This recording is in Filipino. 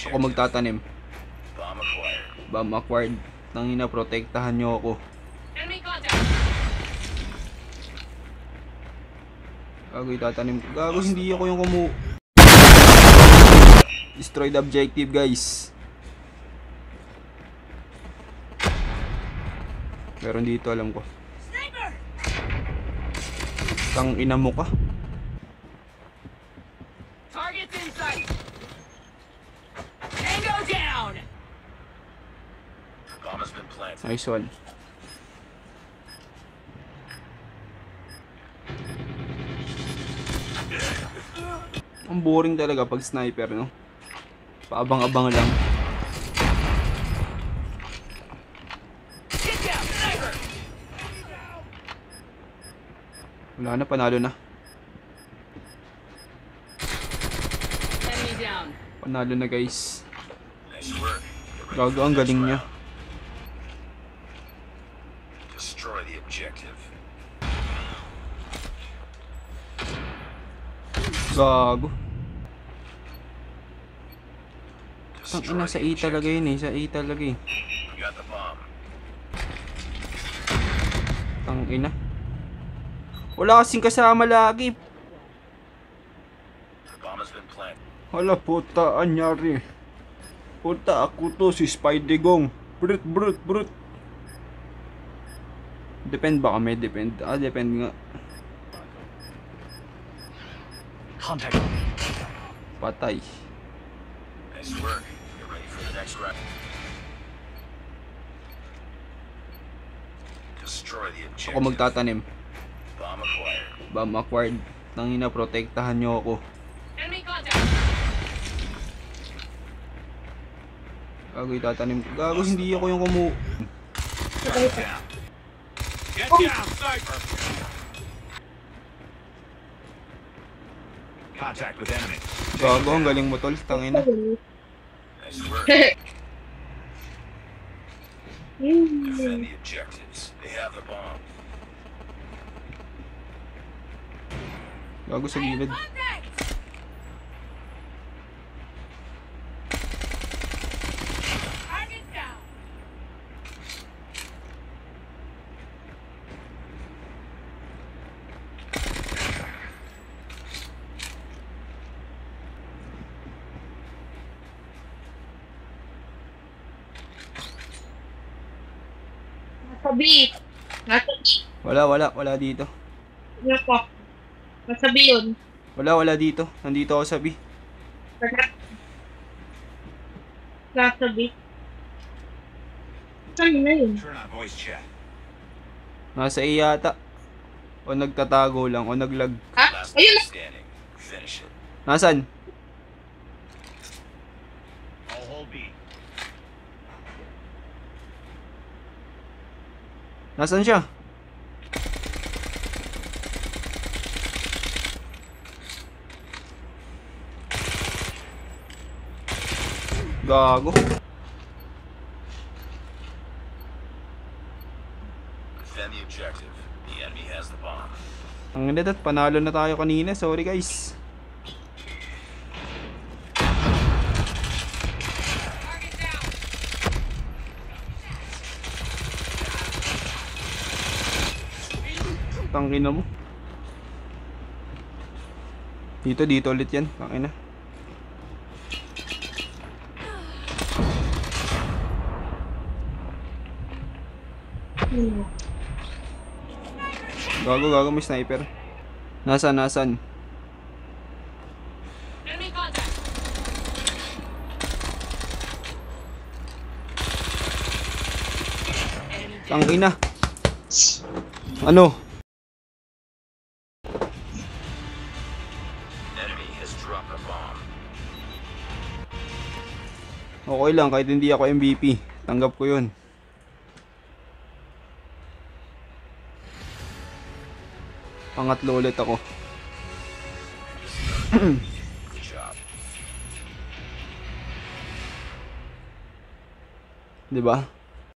Ako magtatanim. Bomb acquired. Tangina, protektahan nyo ako. Gago, itatanim ko. Gago, hindi ako yung Destroy the objective, guys. Meron dito, alam ko. Tangina mo ka. Nice one. Ang boring talaga pag sniper, no? Paabang-abang lang. Wala na, panalo na. Panalo na, guys. Gago, ang galing niya. Gago. Tangina, sa E talaga yun eh. Sa E talaga eh. Tangina. Wala kasing kasama lagi. Hala, puta, anyari. Puta, ako to si Spidey-Gong. Brut. Depend ba kami? Depend. Depend nga. Patay. Ako magtatanim. Bomb acquired. Tangina, protektahan nyo ako. Gago, itatanim ko. Gago, hindi ako yung Contact with enemy. Gago, ang galing mo tol, tangina. Defend the objectives. They have the bomb. Gago sa gilid. Nasabi. Wala dito. Nasabi yun. Wala dito. Nandito ako sa B. Nasabi. Saan na yun? Turn on voice chat. Nasa A yata. O nagtatago lang. O naglag. Ha? Ayun na. Standing. Finish it. Nasaan? I'll hold B. Nasaan siya? Gago. Defend the objective. The enemy has the bomb. Ang ganda, panalo na tayo kanina. Sorry guys. Tangina mo. Dito ulit yan. Tangina. Gago, may sniper. Nasaan? Tangina. Ano? Enemy has dropped a bomb. Okay lang, kahit hindi ako MVP. Tanggap ko yun. Pangatlo ulit ako. Good job. Diba?